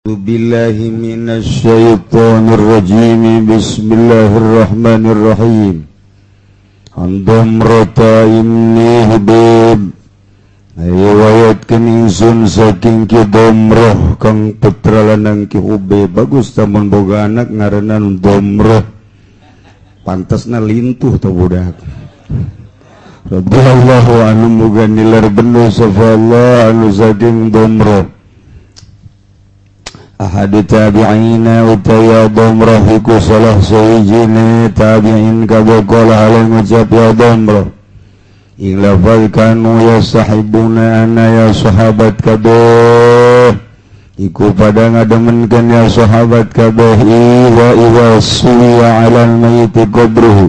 Billahi minasyaitonir rajim. Bismillahirrahmanirrahim. Andam rata inni hibib. Riwayatkeun ingsun saking Ki Domroh kang putra lanang Ki Hubib. Bagus tamun boga anak ngaranna Domroh. Pantasna lintuh teh budak. Radhiyallahu anhu muga nilar bener safallah anu saking Domroh. Ahadu tabi'ina utaya Domroh iku salah sawijine tabi'in kabokola halai ngucap ya Domroh ing lafal kanu ya sahibuna ana ya sahabat kabeh iku pada ngademenkeun ya sahabat kabeh iwa suya alal mayit qabruhu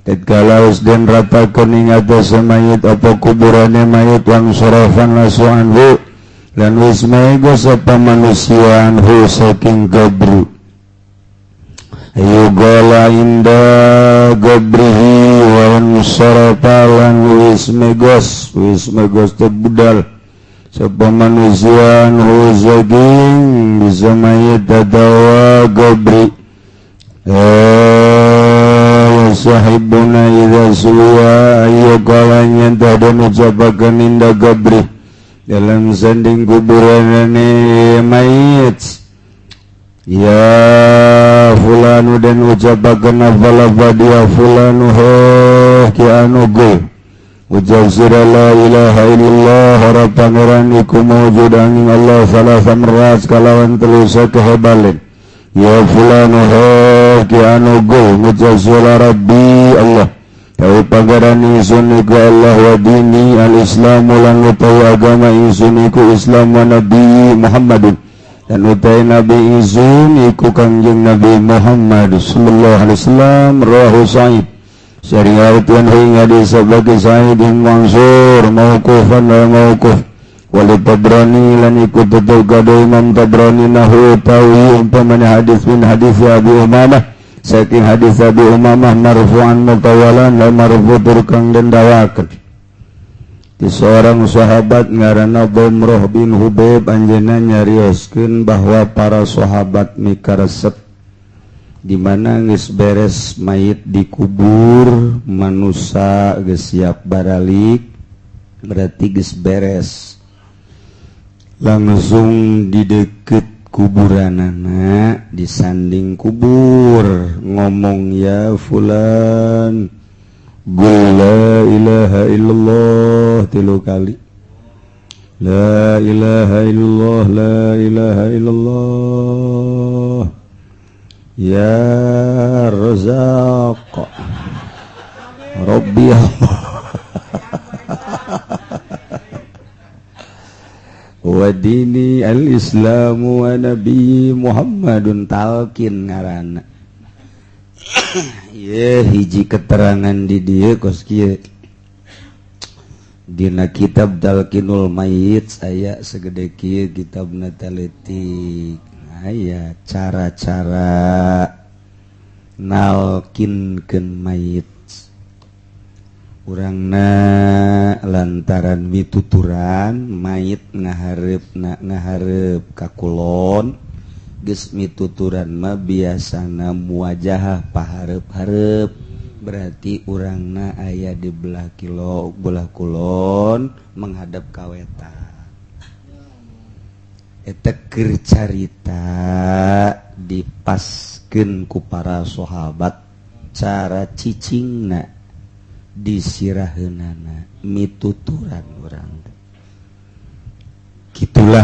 tatkala usden ratakeun ing atas mayit apa kuburane mayit wan surafan lasu anhu lan wis megos apa manusiaan hu saking gabru ayu gola inda gabrihi wan sarapalan wis megos terbudal sapa manusiaan hu saking bisa mayit adawa gabri sahibuna idza suwa ayu gola nyanta dan ucapakan inda gabri dalam sanding kuburan mayit ya fulanu dan ucapakan apa dia fulanu ki anu gul ucap sira la ilaha illallah harap pangeran iku mawujud angin Allah salah samrat kalawan telu sakehebalen ya fulanu ki anu gul ucap sira rabbi Allah Tahu pangeran ingsun iku Allah wa dini al-Islamu lan utawi agama ingsun iku Islam wa Nabi Muhammadun dan utawi Nabi ingsun iku Kangjeng Nabi Muhammad sallallahu alaihi wasallam rawahu Sa'id syariatun hingga disebagi Sa'id bin Mansur mauqufan wa mauquf wal Tabrani lan iku tetep kado Imam Tabrani nahu utawi umpamane hadis bin hadis Abu Umamah saking hadis Abi Umamah marfu'an mutawalan dan marfu' turkang dan dawakan di seorang sahabat ngaranna Domroh bin Hubib anjeunna nyarioskeun bahwa para sahabat mikaresep di mana geus beres mayit dikubur manusia geus siap baralik berarti geus beres langsung di deket kuburanana disanding kubur ngomong ya fulan qul la ilaha illallah 3 kali la ilaha illallah la ilaha illallah ya razaq rabbi wa dini al-islamu wa nabi Muhammadun talqin ngaranna ye hiji keterangan di dieu kos kieu dina kitab Talqinul Mayyit aya segede kieu kitabna taliti aya cara-cara nalkinkeun mayit urangna lantaran mituturan mayit ngahareup ka kulon geus mituturan mah biasana muwajahah pahareup-hareup berarti urangna aya di belah kulon menghadap ka wetan eta keur carita dipaskeun ku para sahabat cara cicingna disiraheunana mituturan urang gitulah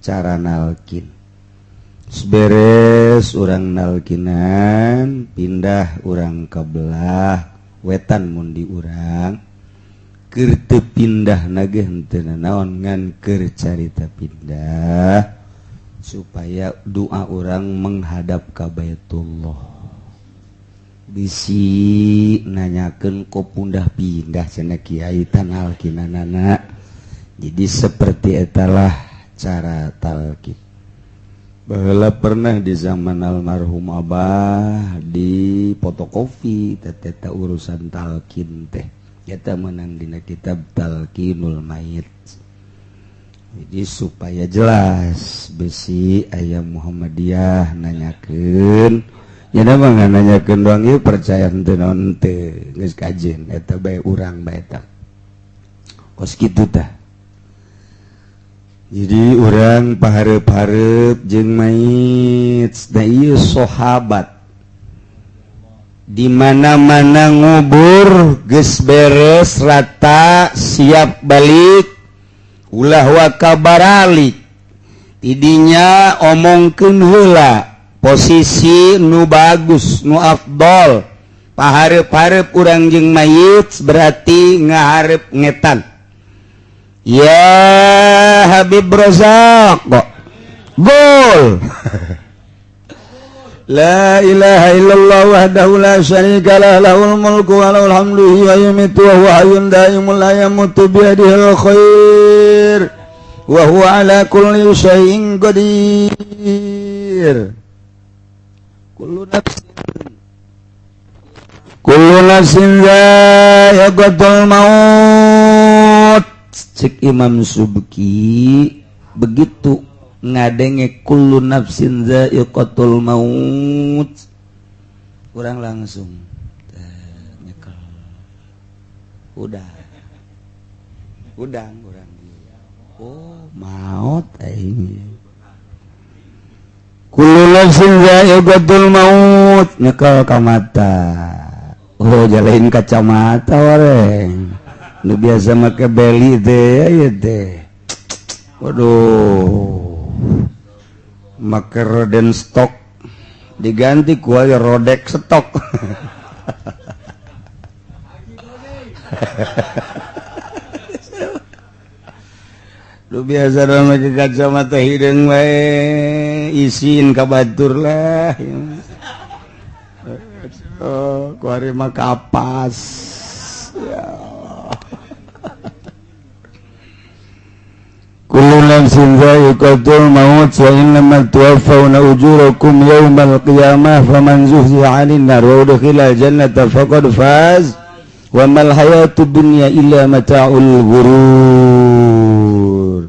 cara nalkin beres urang nalkinan pindah urang ke belah wetan mun di urang keur teu pindah nage henteu naon ngan keur carita pindah supaya doa urang menghadap ka Baitullah bisi nanyakeun kok pundah pindah cenah kiai tanalkinanana jadi seperti etalah cara talqin baheula pernah di zaman almarhum Abah di fotokopi teh urusan talqin teh eta meunang dina kitab Talqinul Mayyit Jadi supaya jelas besi ayam Muhammadiyah nanyakeun nya mah nanyakeun doang ieu percaya henteu naon teu geus kajen eta bae urang bae eta kos kitu tah. Jadi urang pahareup-hareup jeung mayit da ieu sahabat di mana-mana ngubur geus beres rata siap balik ulah wa kabaralik tidinya omongkeun heula posisi nu bagus nu afdol pahareup-hareup urang jeung mayit berarti ngahareup ngetan ya Habib Razak gol La ilaha illallah wahdahu la syarika lah lahul mulku wa lahul hamdu wa yumitu wa huwa hayyun daimul la yamutu bi yadihil khair wa huwa ala kulli syai'in qadir. Kullu nafsin dha'iqatul maut. Cek Imam Subki begitu ngadenge kullu nafsin dha'iqatul maut kurang langsung nyekel udang urang oh maut aing kullu nafsin dha'iqatul maut nyekel ka mata oh jalain kacamata wareng nu biasa make beli teh aya teh waduh make roden stok diganti ku aya rodek stok lu biasa dong make kacamata hideung wae isin ka batur lah oh ku ari mah kapas ya kullu nafsin dha'iqatul maut wa innamal tuwaffawna ujurakum yawmal qiyamah faman zuhziha 'anil nar wa udkhilal jannata faqad faz wa mal hayatud dunya illa mata'ul ghurur.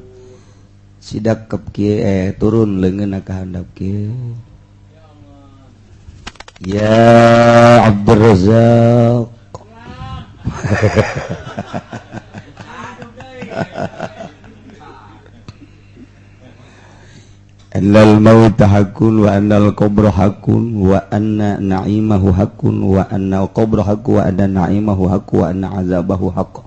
Sidakep kieu turun leungeun ka handap kieu ya Abdur Razzaq annal mauta hakun wa annal qabra hakun wa anna na'imahu hakun wa anna qabra hakun wa anna na'imahu hakun wa anna azabahu haqq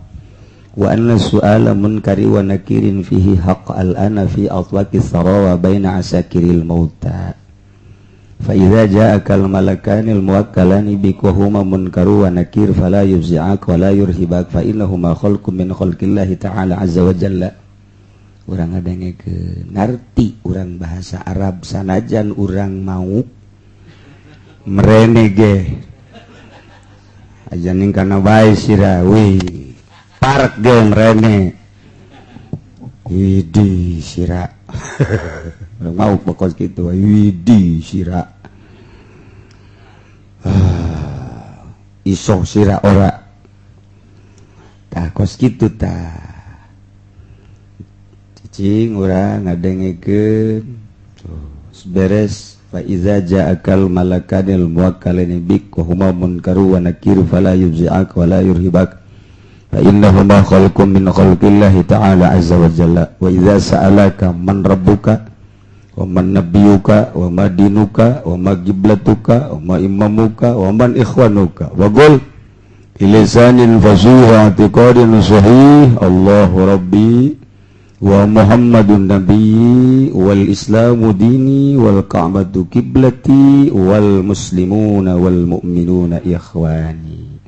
wa anna su'ala munkari wa nakirin fihi haqq al-ana fi atwaqis sarawa baina asakiril mauta fa idza ja'aka al-malakani al-muwakkalani bik wa huma munkaru wa nakir fala yufzi'ak wa la yurhibak fa innahuma khalqun min khalqillahi ta'ala azza wa jalla. Urang ngadengkeun ngarti urang bahasa Arab sanajan urang mau merene ge ajaning kana bae sira we parek ge merene widi sira urang mau pokok kitu widi sira iso sira ora tah kos kitu tah cing urang ngadengekeun beres fa iza ja'akal malakanil muwakkalani bik wa huma munkaru wa nakir fala yujzi'ak wa la yurhibak fa innahuma khalqun min khalqillahi ta'ala azza wa jalla wa iza sa'alaka man rabbuka wa man nabiyyuka wa ma dinuka wa ma qiblatuka wa ma imamuka wa man ikhwanuka wa qul bilisanin fasiha i'tiqadin sahih Allahu rabbi wa Muhammadun nabiyyi wal islamu dini wal ka'batu kiblati wal muslimuna wal mu'minuna ikhwani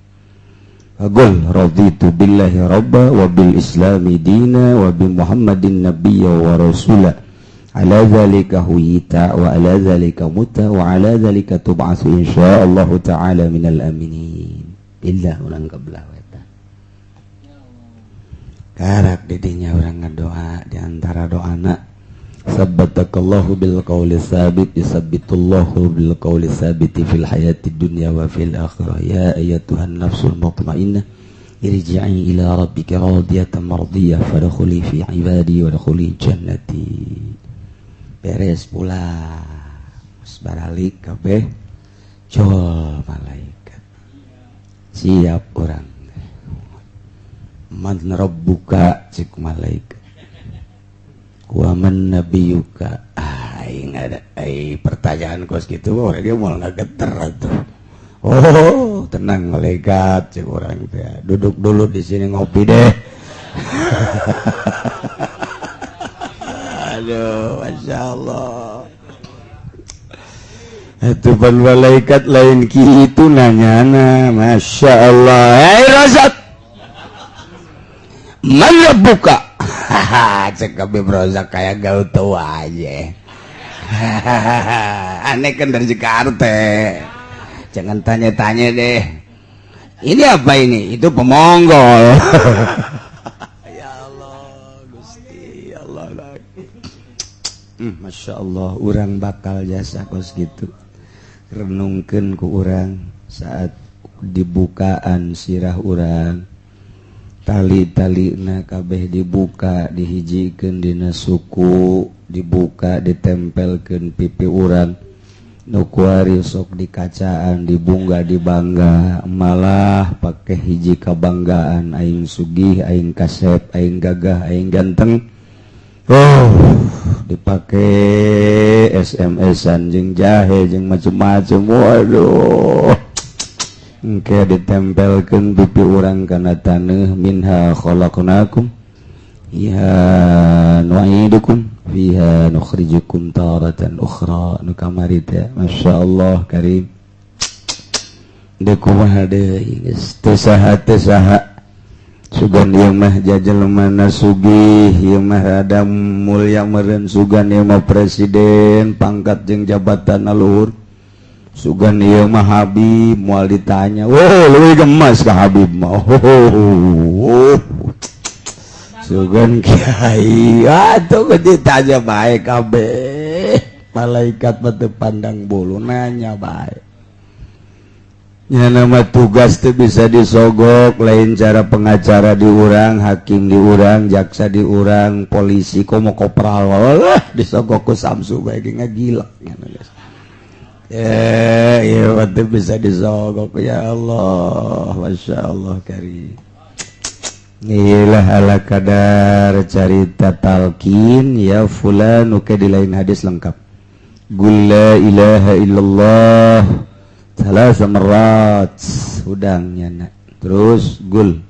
aqul raditu billahi rabba wa bil islami dina wa bi Muhammadin nabiyya wa rasula ala dzalika huyita wa ala dzalika muta wa ala dzalika tub'atsu insyaallah ta'ala minal aminin billah ulang qabla karak didinya orang ngedoa diantara doana sabbatakallahu bil qawli sabit yusabbitullahu bil qawli sabiti fil hayati dunya wa fil akhirah ya ayyatuhan nafsul mutmainnah irji'i ila rabbika radiyatan mardiyah fadkhuli fi ibadi wadkhuli jannati. Beres pula baralik kabeh jol malaikat siap orang man rabbuka cik malaikat wa man nabiyuka aing ada pertanyaan kos gitu orang dia mau ngageter atuh. Oh tenang malaikat cik orang teh duduk dulu di sini ngopi deh. Aduh masya Allah. Itu pan malaikat lain gitu nanyana, masya Allah. Hei Razak, mana buka? Cek kabeh Razak kayak gak tahu aja. Aneh kan dari Jakarta. Jangan tanya-tanya deh. Ini apa ini? Itu pemonggol. Ya Allah, Gusti Allah. Masya Allah, orang bakal jasa kos gitu. Renungkeun ku urang saat dibukaan sirah urang tali-talina kabeh dibuka dihijikeun dina suku dibuka ditempelkeun pipi urang nu kuari sok dikacaan dibungga dibangga malah pake hiji kabanggaan aing sugih aing kasep aing gagah aing ganteng. Oh dipakai SMS-an jeung jahe jeung macem-macem. Waduh engke ditempelkeun pipi urang kana taneuh minha khalaqnakum ya nu'idukum fiha nukhrijukum taratan ukhra nu kamari teh masyaallah karim. Deuk kumaha deui geus teu saha sugan ieu mah jajelmana sugih ieu mah ada mulia meureun sugan ieu mah presiden pangkat jeung jabatan luhur sugan ieu mah Habib moal ditanya leuwih gemas ka Habib mah sugan kiai atuh ditanya bae kabeh malaikat mah teu pandang bulu nanya bae. Ya nama tugas itu bisa disogok lain cara pengacara diurang hakim diurang jaksa diurang polisi komo kopral lah disogok ku Samsu bae ngagila ya waktu bisa disogok ya Allah masya Allah karim. Inilah ala kadar cerita talqin ya fulan uke di lain hadis lengkap qul la ilaha illallah salah semerat udangnya nak terus gul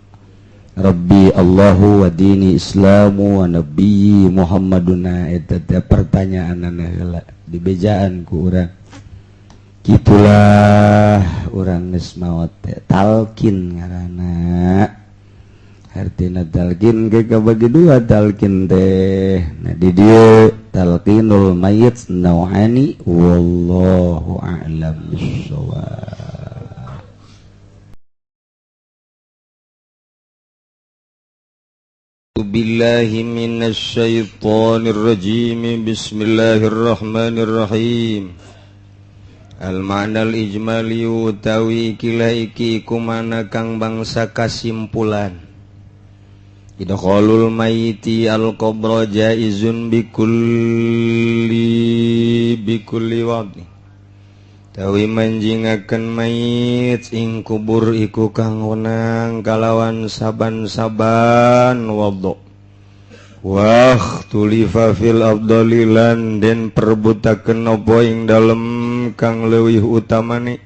Rabbi Allahu wa dini Islamu wa Nabi Muhammaduna eta pertanyaan heula di bejaan ku urang gitulah urang geus maot teh talqin ngaranna artina talqin ge kabagi dua talqin teh nah di dieu talqinul mayyit nau'ani wallahu a'lam bissawab. Billahi minasy syaithanir rajim. Bismillahirrahmanirrahim. Al-ma'nal ijmali utawi kilaiki kumana kang bangsa kasimpulan idkhalul mayyiti al-qabra jaizun bikulli waqti tawi manjingaken mayit ing kubur iku kang wenang kalawan saban-saban wadhu wa tulifa fil afdalilan den perbutaken apa ing dalem kang leuwih utamane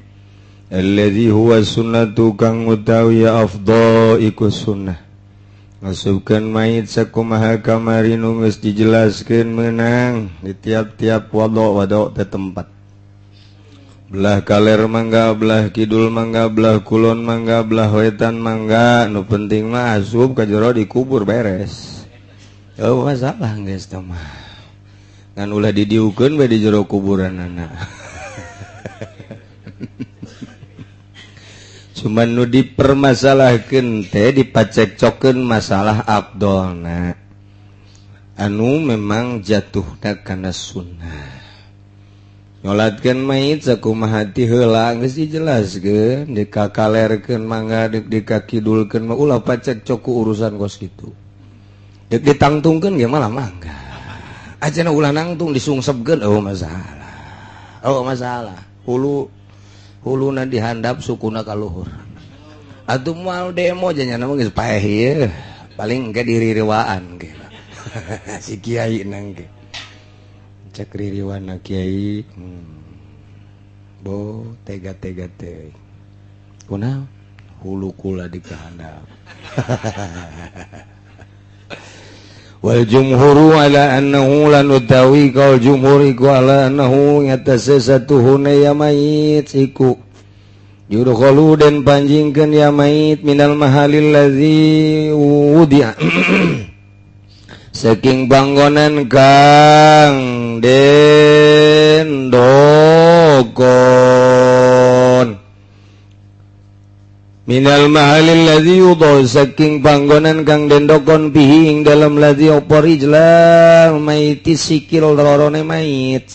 alladzi huwa sunnatu kang utawi afdha iku sunnah masukkan mayit sakumaha kamari nu geus dijelaskeun meunang di tiap-tiap wadho teh tempat belah kaler mangga belah kidul mangga belah kulon mangga belah wetan mangga nu penting mah asup ka jero dikubur beres oh masalah geus teh mah ngan ulah didiukeun bae di jero kuburanana. Cuman nu dipermasalahkeun teh dipacekcokeun masalah afdolna anu memang jatuhna kana sunnah ngolatkeun mayit sakumaha ti heula geus dijelaskeun dikakalerkeun mangga dikakidulkeun mah ulah pacek coku urusan kos kitu deuk ditangtungkeun ge malah mangga ajeuna ulah nangtung disungsepkeun masalah huluna dihandap sukuna ka luhur atuh moal demo nya mah geus paeh ieu paling engke diririwaan ge si kiai nang ge cek ririwana kiai bo tega-tega teh kunaon hulu kula di kahandap wal jumhuru ala annahu lan utawi qaul jumhur iku ala annahu yatasasatuhuna ya mayit iku yudkhalu dan panjingkeun ya mayit minal mahalil ladzi wudi'a saking panggonan kang den dokon minal mahalil ladzi yudha saking panggonan kang den dokon bihi ing dalam ladzi opori jelang maiti sikil lorone mayit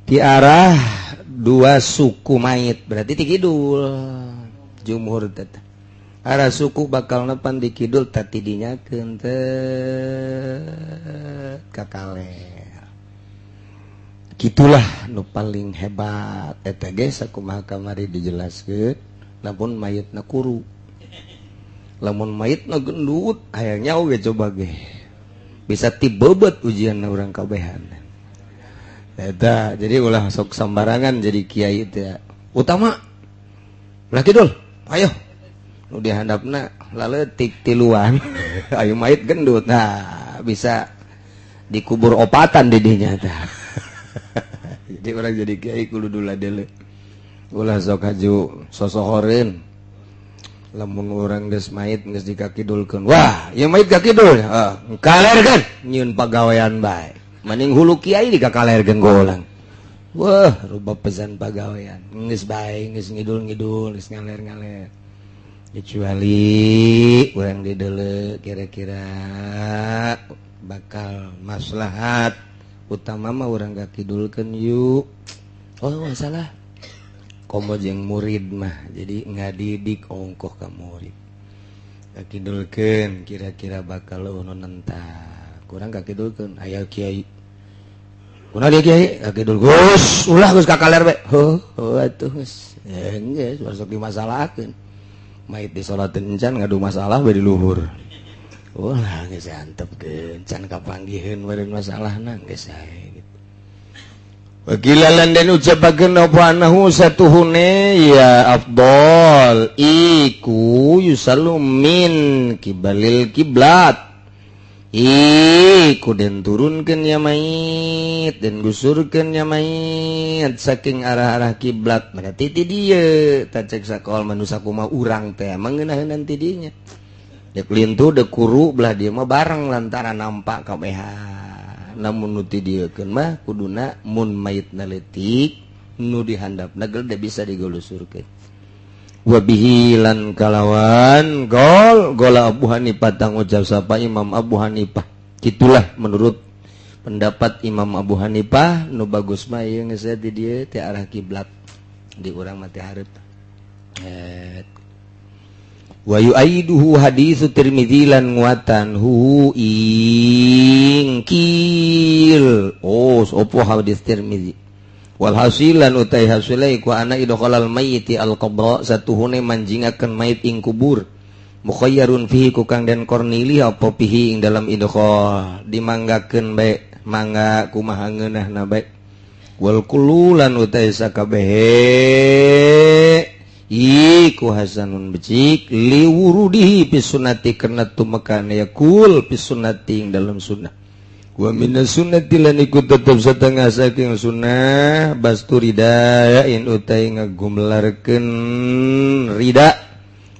di arah dua suku mayit berarti ti kidul jumhur teh arah suku bakal nepan di kidul tati dinyakeun teh kakaler gitulah nu paling hebat eta ge sakumaha kamari dijelaskeun lamun mayitna kuru lamun mayitna gendut hayang nyaho ge coba ge bisa ti beubeut ujianna urang kabehan eta jadi ulah sok sambarangan jadi kiai teh utama ulah kidul ayo nu dihandapna laletik tiluan ayo mayit gendut nah bisa dikubur opatan di dinya tah jadi orang jadi kiai kudu dula deuleu ulah sok haju sosohoreun lamun urang geus mayit geus dikakidulkeun wah ieu mayit kakidul kalerkeun nyieun pagawean bae mending hulu kiai dikakalerkeun ku ulang wah ruba pesan pagawean geus bae geus ngidul-ngidul geus ngaler-ngaler kecuali urang dideuleu kira-kira bakal maslahat utama mah urang kakidulkeun yuk oh masalah komo jeung murid mah jadi ngadidik ongkoh ka murid kakidulkeun kira-kira bakal ono nentak urang kakidulkeun aya kiai kunaon dia kiai kakidul Gus ulah Gus kakaler we atuh geus geus sok dimasalahkeun mayit disolatin encan ngadu masalah bae di luhur ulah geus antepkeun can kapanggiheun meureun masalahna geus sae gitu wakilalan dan ucapakeun apa anahu satuhune ya afdal iku yusallu min kibalil kiblat iku den turunkeun ya mayit den gusurkeun ya mayit saking arah-arah kiblat berarti ti dieu tacek sakoal manusia kumaha urang teh mangeunaheunan ti dinya dek lintu dek kuru belah dieu mah bareng lantaran nampak kabehan namun nu ti dieu keun mah kuduna mun mayitna leutik nu dihandapna geus bisa digulusurkeun wabihi lan kalawan gola Abu Hanifah tang ucap sapa Imam Abu Hanifah gitulah menurut pendapat Imam Abu Hanifah nu bagus mah ieu geus di dieu ti arah kiblat di urang mah teh hareup wa yu'aiduhu hadits Tirmidzi lan nguatan hu ingkil opo hadits Tirmidzi wal hasilan utai hasilai ku ana idkhalal mayyiti al qabra satuhune manjingakeun mayit ing kubur mukhayyarun fihi ku kang den kornili apa fihi ing dalam idkhal dimanggakeun bae mangga kumaha ngeunahna bae wal kullulan utai sakabehe iku hasanun becik liwurudihi fi sunnati kana tumekan yakul fi sunnati ing dalam sunnah wa minas sunnati lan iku tetep satengah saking sunnah bastu ridain utai ngagumlarkeun rida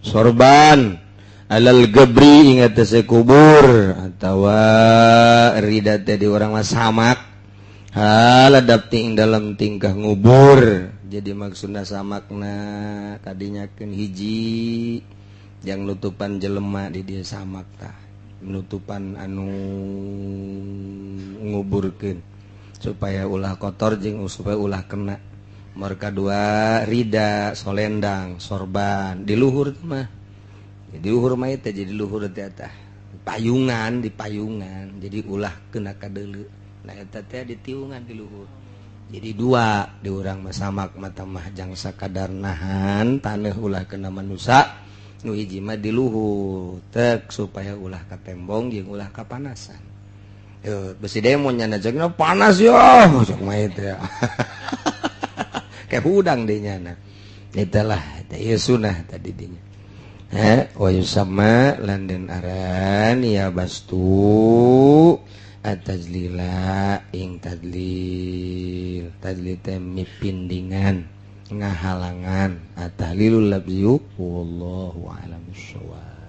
sorban alal gabri ing atase kubur atawa rida teh di urang mah samak haladap ing dalam tingkah ngubur jadi maksudna samakna kadinyakeun hiji yang nutupan jelema di dieu samak tah nutupan anu nguburkeun supaya ulah kotor jeung supaya ulah kena. Nomor kedua rida solendang sorban di luhur mah. Di luhur mah teh jadi luhur teh tah payungan di payungan jadi ulah kena ka deuleu. Nah eta teh di tiungan di luhur. Jadi dua di urang mah samak mata mah jang sakadar nahan taneuh ulah kena manusa. Nu hiji mah di luhur tek supaya ulah ka tembong jeung ulah ka panasan. Besi demo nyana jeung panas yo sok mah teh. Kayak hudang deh nyana. Itulah ieu sunah tadi dinya. Wa yusamma landeun aran ya bastu atajlila ing tadlil teh mipindingan ngahalangan atahlilul labziu wallahu a'lam bissawab.